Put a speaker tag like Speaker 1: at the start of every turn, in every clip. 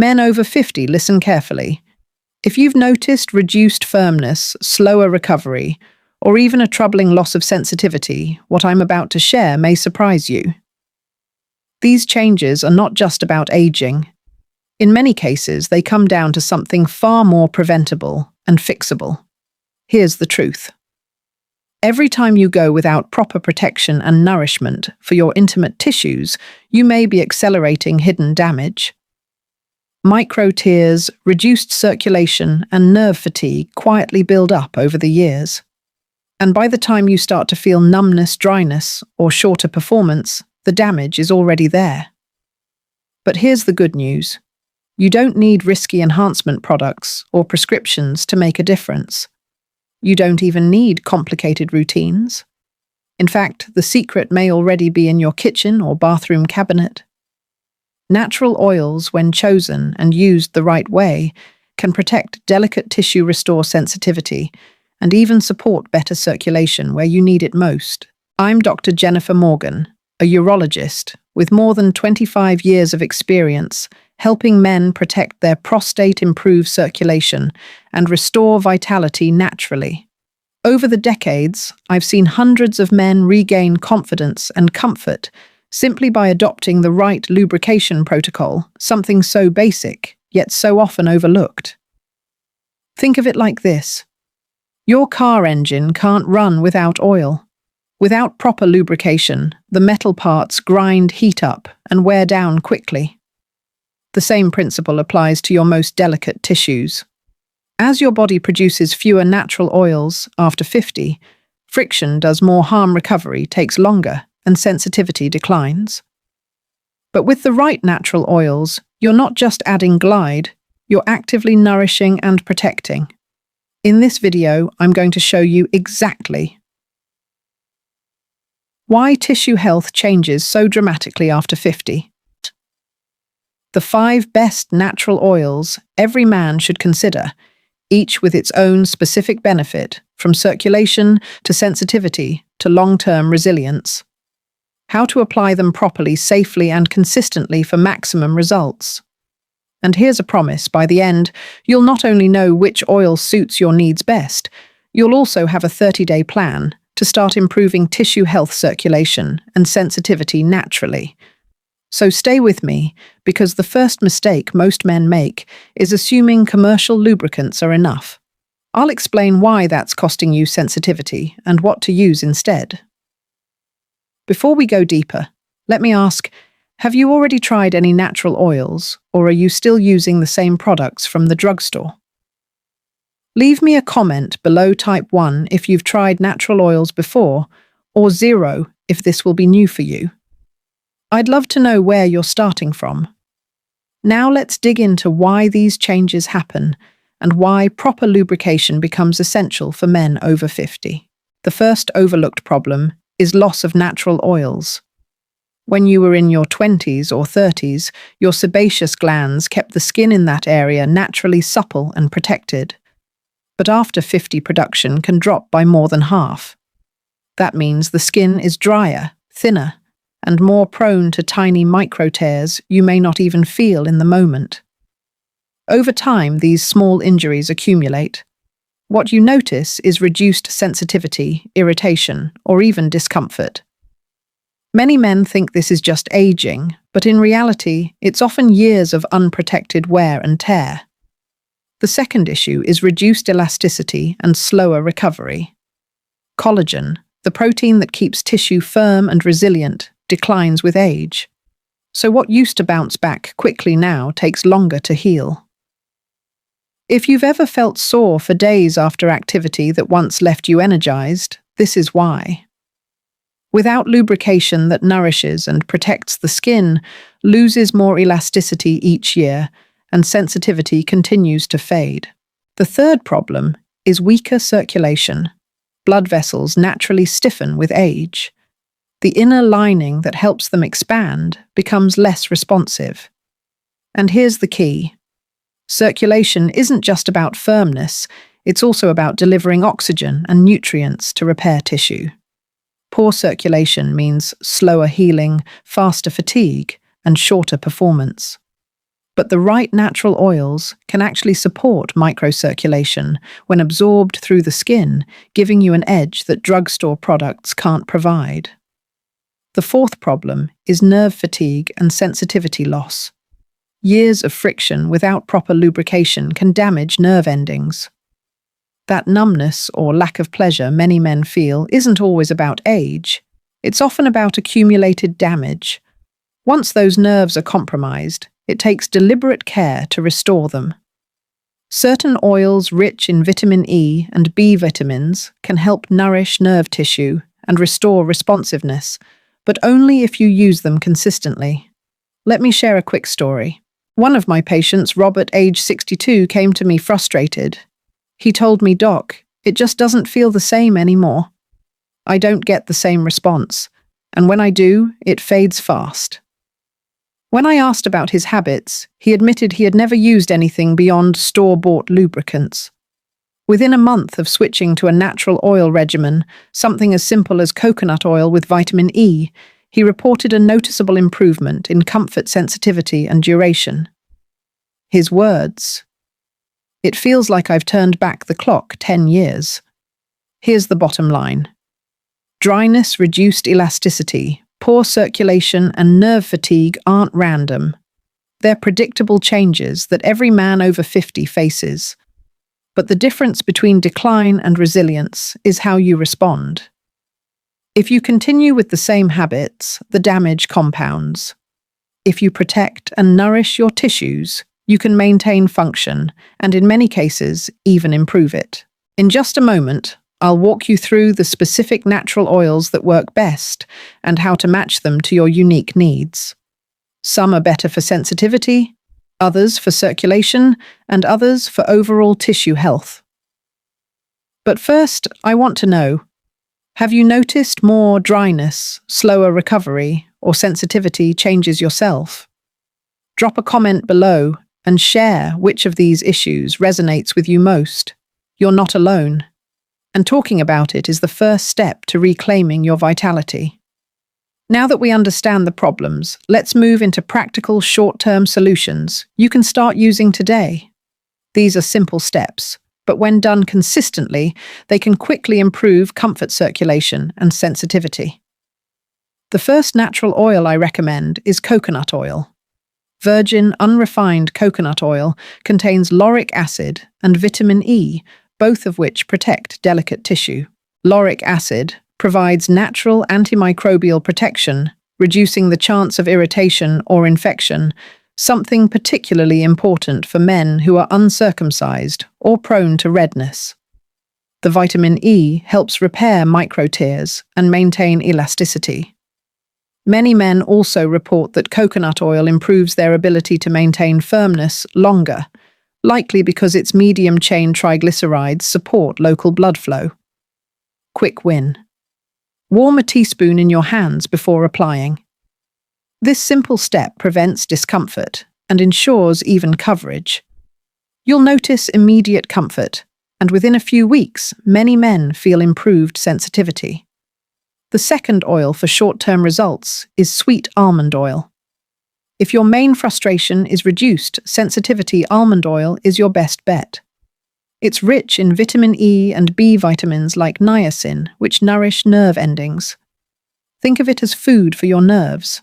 Speaker 1: Men over 50, listen carefully. If you've noticed reduced firmness, slower recovery, or even a troubling loss of sensitivity, what I'm about to share may surprise you. These changes are not just about aging. In many cases, they come down to something far more preventable and fixable. Here's the truth. Every time you go without proper protection and nourishment for your intimate tissues, you may be accelerating hidden damage. Micro tears, reduced circulation, and nerve fatigue quietly build up over the years. And by the time you start to feel numbness, dryness, or shorter performance, the damage is already there. But here's the good news. You don't need risky enhancement products or prescriptions to make a difference. You don't even need complicated routines. In fact, the secret may already be in your kitchen or bathroom cabinet. Natural oils, when chosen and used the right way, can protect delicate tissue, restore sensitivity, and even support better circulation where you need it most. I'm Dr. Jennifer Morgan, a urologist with more than 25 years of experience helping men protect their prostate, improve circulation, and restore vitality naturally. Over the decades, I've seen hundreds of men regain confidence and comfort simply by adopting the right lubrication protocol, something so basic, yet so often overlooked. Think of it like this. Your car engine can't run without oil. Without proper lubrication, the metal parts grind, heat up, and wear down quickly. The same principle applies to your most delicate tissues. As your body produces fewer natural oils after 50, friction does more harm, recovery takes longer, and sensitivity declines. But with the right natural oils, you're not just adding glide, you're actively nourishing and protecting. In this video, I'm going to show you exactly why tissue health changes so dramatically after 50. The 5 best natural oils every man should consider, each with its own specific benefit, from circulation to sensitivity to long-term resilience. How to apply them properly, safely, and consistently for maximum results. And here's a promise, by the end, you'll not only know which oil suits your needs best, you'll also have a 30-day plan to start improving tissue health, circulation, and sensitivity naturally. So stay with me, because the first mistake most men make is assuming commercial lubricants are enough. I'll explain why that's costing you sensitivity and what to use instead. Before we go deeper, let me ask, have you already tried any natural oils, or are you still using the same products from the drugstore? Leave me a comment below, type 1 if you've tried natural oils before, or 0 if this will be new for you. I'd love to know where you're starting from. Now let's dig into why these changes happen and why proper lubrication becomes essential for men over 50. The first overlooked problem is loss of natural oils. When you were in your 20s or 30s, your sebaceous glands kept the skin in that area naturally supple and protected. But after 50, production can drop by more than half. That means the skin is drier, thinner, and more prone to tiny micro tears you may not even feel in the moment. Over time, these small injuries accumulate. What you notice is reduced sensitivity, irritation, or even discomfort. Many men think this is just aging, but in reality, it's often years of unprotected wear and tear. The second issue is reduced elasticity and slower recovery. Collagen, the protein that keeps tissue firm and resilient, declines with age. So what used to bounce back quickly now takes longer to heal. If you've ever felt sore for days after activity that once left you energized, this is why. Without lubrication that nourishes and protects the skin, loses more elasticity each year, and sensitivity continues to fade. The third problem is weaker circulation. Blood vessels naturally stiffen with age. The inner lining that helps them expand becomes less responsive. And here's the key. Circulation isn't just about firmness, it's also about delivering oxygen and nutrients to repair tissue. Poor circulation means slower healing, faster fatigue, and shorter performance. But the right natural oils can actually support microcirculation when absorbed through the skin, giving you an edge that drugstore products can't provide. The fourth problem is nerve fatigue and sensitivity loss. Years of friction without proper lubrication can damage nerve endings. That numbness or lack of pleasure many men feel isn't always about age. It's often about accumulated damage. Once those nerves are compromised, it takes deliberate care to restore them. Certain oils rich in vitamin E and B vitamins can help nourish nerve tissue and restore responsiveness, but only if you use them consistently. Let me share a quick story. One of my patients, Robert, age 62, came to me frustrated. He told me, "Doc, it just doesn't feel the same anymore. I don't get the same response, and when I do, it fades fast." When I asked about his habits, he admitted he had never used anything beyond store-bought lubricants. Within a month of switching to a natural oil regimen, something as simple as coconut oil with vitamin E, he reported a noticeable improvement in comfort, sensitivity, and duration. His words: "It feels like I've turned back the clock 10 years. Here's the bottom line. Dryness, reduced elasticity, poor circulation, and nerve fatigue aren't random. They're predictable changes that every man over 50 faces. But the difference between decline and resilience is how you respond. If you continue with the same habits, the damage compounds. If you protect and nourish your tissues, you can maintain function and, in many cases, even improve it. In just a moment, I'll walk you through the specific natural oils that work best and how to match them to your unique needs. Some are better for sensitivity, others for circulation, and others for overall tissue health. But first, I want to know, have you noticed more dryness, slower recovery, or sensitivity changes yourself? Drop a comment below and share which of these issues resonates with you most. You're not alone. And talking about it is the first step to reclaiming your vitality. Now that we understand the problems, let's move into practical short-term solutions you can start using today. These are simple steps, but when done consistently, they can quickly improve comfort, circulation, and sensitivity. The first natural oil I recommend is coconut oil. Virgin, unrefined coconut oil contains lauric acid and vitamin E, both of which protect delicate tissue. Lauric acid provides natural antimicrobial protection, reducing the chance of irritation or infection, something particularly important for men who are uncircumcised or prone to redness. The vitamin E helps repair microtears and maintain elasticity. Many men also report that coconut oil improves their ability to maintain firmness longer, likely because its medium-chain triglycerides support local blood flow. Quick win. Warm a teaspoon in your hands before applying. This simple step prevents discomfort and ensures even coverage. You'll notice immediate comfort, and within a few weeks, many men feel improved sensitivity. The second oil for short-term results is sweet almond oil. If your main frustration is reduced sensitivity, almond oil is your best bet. It's rich in vitamin E and B vitamins like niacin, which nourish nerve endings. Think of it as food for your nerves.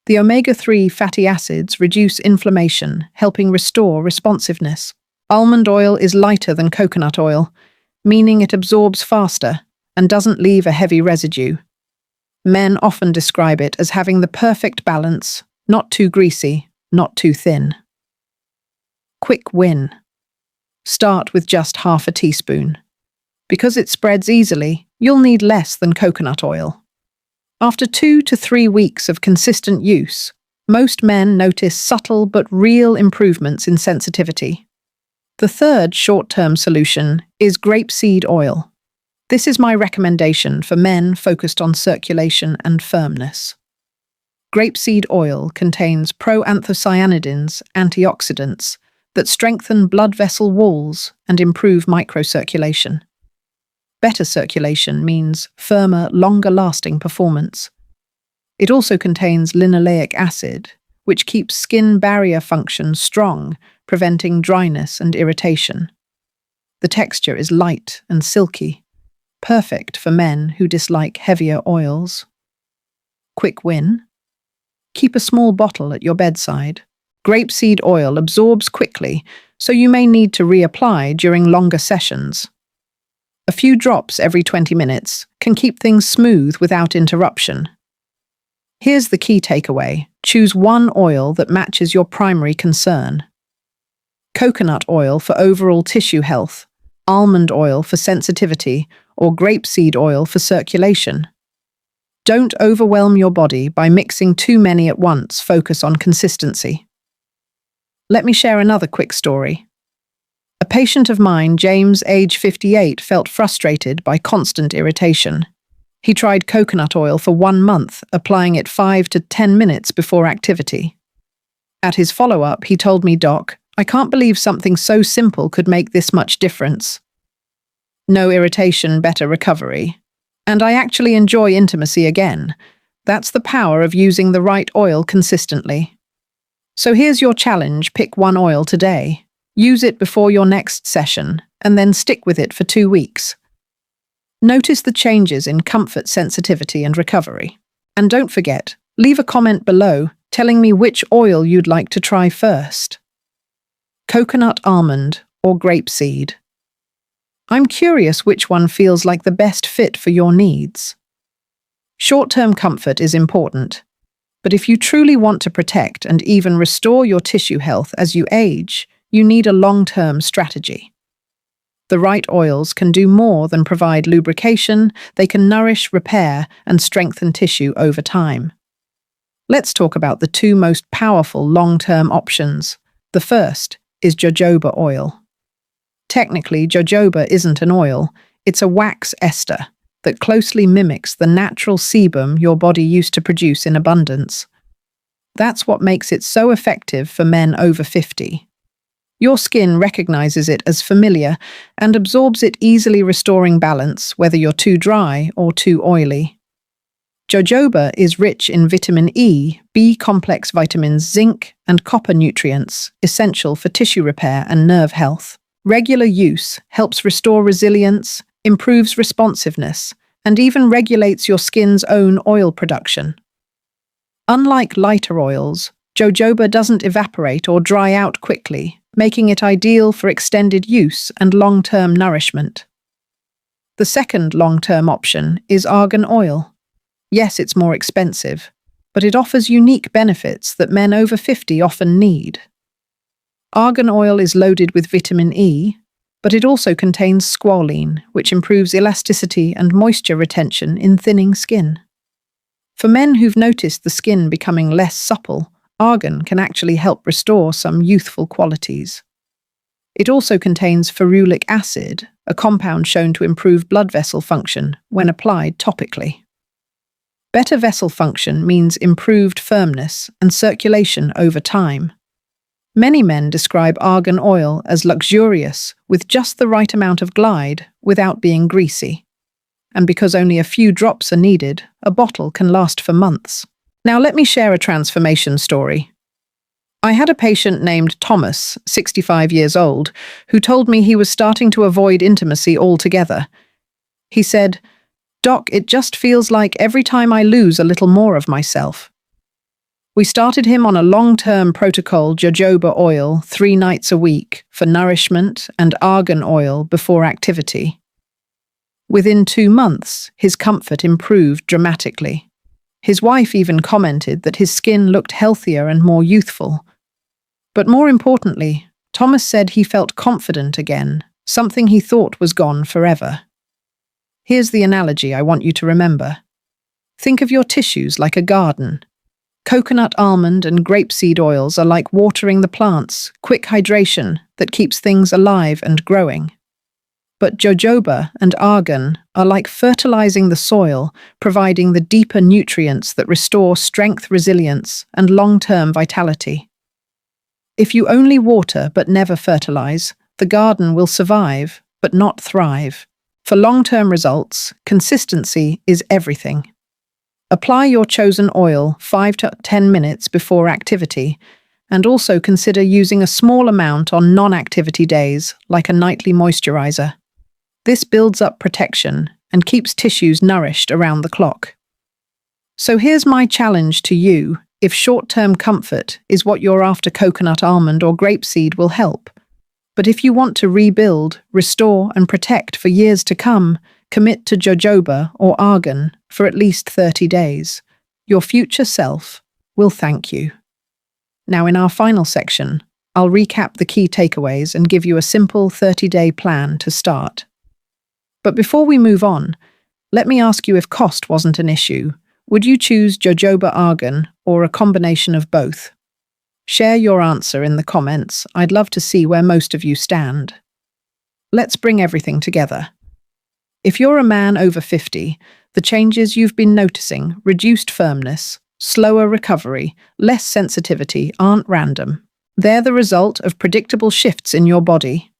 Speaker 1: The omega-3 fatty acids reduce inflammation, helping restore responsiveness. Almond oil is lighter than coconut oil, meaning it absorbs faster and doesn't leave a heavy residue. Men often describe it as having the perfect balance, not too greasy, not too thin. Quick win. Start with just half a teaspoon. Because it spreads easily, you'll need less than coconut oil. After 2 to 3 weeks of consistent use, most men notice subtle but real improvements in sensitivity. The third short-term solution is grapeseed oil. This is my recommendation for men focused on circulation and firmness. Grapeseed oil contains proanthocyanidins, antioxidants, that strengthen blood vessel walls and improve microcirculation. Better circulation means firmer, longer-lasting performance. It also contains linoleic acid, which keeps skin barrier function strong, preventing dryness and irritation. The texture is light and silky, perfect for men who dislike heavier oils. Quick win? Keep a small bottle at your bedside. Grapeseed oil absorbs quickly, so you may need to reapply during longer sessions. A few drops every 20 minutes can keep things smooth without interruption. Here's the key takeaway. Choose one oil that matches your primary concern. Coconut oil for overall tissue health, almond oil for sensitivity, or grapeseed oil for circulation. Don't overwhelm your body by mixing too many at once. Focus on consistency. Let me share another quick story. A patient of mine, James, age 58, felt frustrated by constant irritation. He tried coconut oil for 1 month, applying it 5 to 10 minutes before activity. At his follow-up, he told me, "Doc, I can't believe something so simple could make this much difference. No irritation, better recovery. And I actually enjoy intimacy again. That's the power of using the right oil consistently." So here's your challenge. Pick one oil today. Use it before your next session, and then stick with it for 2 weeks. Notice the changes in comfort, sensitivity, and recovery. And don't forget, leave a comment below telling me which oil you'd like to try first. Coconut, almond, or grapeseed? I'm curious which one feels like the best fit for your needs. Short-term comfort is important, but if you truly want to protect and even restore your tissue health as you age, you need a long-term strategy. The right oils can do more than provide lubrication. They can nourish, repair, and strengthen tissue over time. Let's talk about the 2 most powerful long-term options. The first is jojoba oil. Technically, jojoba isn't an oil, it's a wax ester that closely mimics the natural sebum your body used to produce in abundance. That's what makes it so effective for men over 50. Your skin recognizes it as familiar and absorbs it, easily restoring balance whether you're too dry or too oily. Jojoba is rich in vitamin E, B-complex vitamins, zinc, and copper nutrients, essential for tissue repair and nerve health. Regular use helps restore resilience, improves responsiveness, and even regulates your skin's own oil production. Unlike lighter oils, jojoba doesn't evaporate or dry out quickly, making it ideal for extended use and long-term nourishment. The second long-term option is argan oil. Yes, it's more expensive, but it offers unique benefits that men over 50 often need. Argan oil is loaded with vitamin E, but it also contains squalene, which improves elasticity and moisture retention in thinning skin. For men who've noticed the skin becoming less supple, argan can actually help restore some youthful qualities. It also contains ferulic acid, a compound shown to improve blood vessel function when applied topically. Better vessel function means improved firmness and circulation over time. Many men describe argan oil as luxurious, with just the right amount of glide without being greasy. And because only a few drops are needed, a bottle can last for months. Now let me share a transformation story. I had a patient named Thomas, 65 years old, who told me he was starting to avoid intimacy altogether. He said, "Doc, it just feels like every time I lose a little more of myself." We started him on a long-term protocol, jojoba oil 3 nights a week for nourishment and argan oil before activity. Within 2 months, his comfort improved dramatically. His wife even commented that his skin looked healthier and more youthful. But more importantly, Thomas said he felt confident again, something he thought was gone forever. Here's the analogy I want you to remember. Think of your tissues like a garden. Coconut, almond, and grapeseed oils are like watering the plants, quick hydration that keeps things alive and growing. But jojoba and argan are like fertilizing the soil, providing the deeper nutrients that restore strength, resilience, and long-term vitality. If you only water but never fertilize, the garden will survive but not thrive. For long-term results, consistency is everything. Apply your chosen oil 5 to 10 minutes before activity, and also consider using a small amount on non-activity days, like a nightly moisturizer. This builds up protection and keeps tissues nourished around the clock. So here's my challenge to you. If short-term comfort is what you're after, coconut, almond, or grapeseed will help. But if you want to rebuild, restore, and protect for years to come, commit to jojoba or argan for at least 30 days. Your future self will thank you. Now, in our final section, I'll recap the key takeaways and give you a simple 30-day plan to start. But before we move on, let me ask you, if cost wasn't an issue, would you choose jojoba argan or a combination of both? Share your answer in the comments. I'd love to see where most of you stand. Let's bring everything together. If you're a man over 50, the changes you've been noticing, reduced firmness, slower recovery, less sensitivity, aren't random. They're the result of predictable shifts in your body.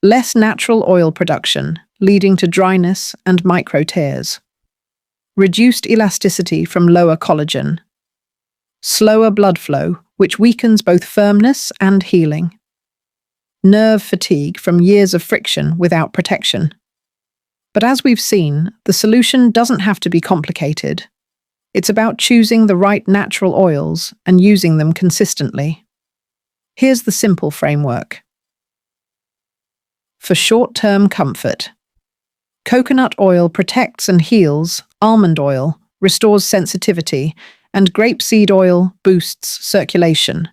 Speaker 1: Less natural oil production, leading to dryness and micro tears. Reduced elasticity from lower collagen. Slower blood flow, which weakens both firmness and healing. Nerve fatigue from years of friction without protection. But as we've seen, the solution doesn't have to be complicated. It's about choosing the right natural oils and using them consistently. Here's the simple framework. For short-term comfort, coconut oil protects and heals, almond oil restores sensitivity, and grapeseed oil boosts circulation.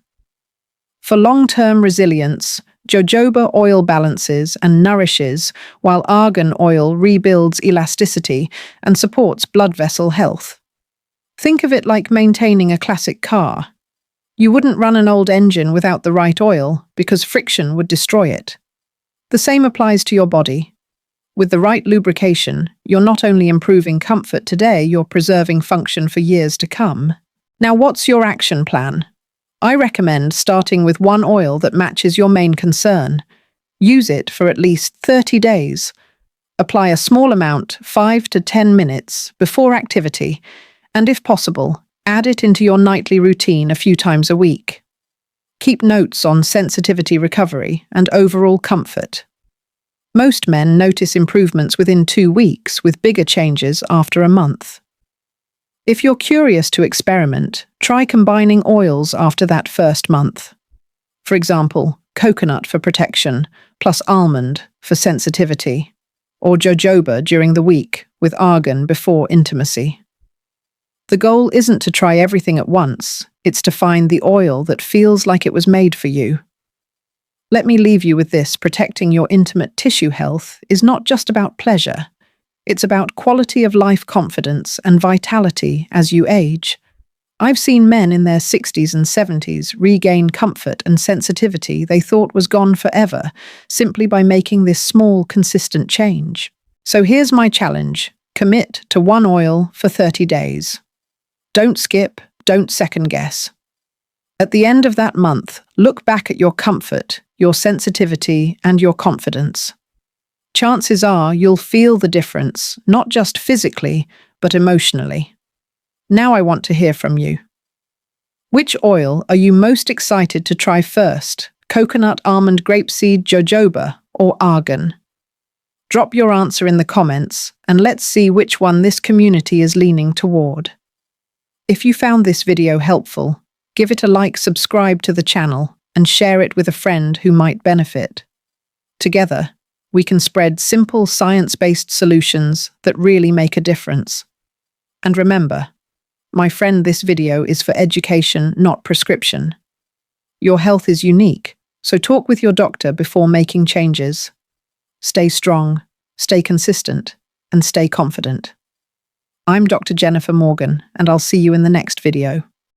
Speaker 1: For long-term resilience, jojoba oil balances and nourishes, while argan oil rebuilds elasticity and supports blood vessel health. Think of it like maintaining a classic car. You wouldn't run an old engine without the right oil because friction would destroy it. The same applies to your body. With the right lubrication, you're not only improving comfort today, you're preserving function for years to come. Now, what's your action plan? I recommend starting with one oil that matches your main concern. Use it for at least 30 days. Apply a small amount, 5 to 10 minutes, before activity, and if possible, add it into your nightly routine a few times a week. Keep notes on sensitivity recovery and overall comfort. Most men notice improvements within 2 weeks, with bigger changes after a month. If you're curious to experiment, try combining oils after that first month. For example, coconut for protection, plus almond for sensitivity, or jojoba during the week with argan before intimacy. The goal isn't to try everything at once, it's to find the oil that feels like it was made for you. Let me leave you with this: protecting your intimate tissue health is not just about pleasure. It's about quality of life, confidence, and vitality as you age. I've seen men in their 60s and 70s regain comfort and sensitivity they thought was gone forever, simply by making this small, consistent change. So here's my challenge: commit to one oil for 30 days. Don't skip, don't second guess. At the end of that month, look back at your comfort, your sensitivity, and your confidence. Chances are you'll feel the difference, not just physically, but emotionally. Now I want to hear from you. Which oil are you most excited to try first? Coconut, almond, grapeseed, jojoba, or argan? Drop your answer in the comments, and let's see which one this community is leaning toward. If you found this video helpful, give it a like, subscribe to the channel, and share it with a friend who might benefit. Together, we can spread simple, science-based solutions that really make a difference. And remember, my friend, this video is for education, not prescription. Your health is unique, so talk with your doctor before making changes. Stay strong, stay consistent, and stay confident. I'm Dr. Jennifer Morgan, and I'll see you in the next video.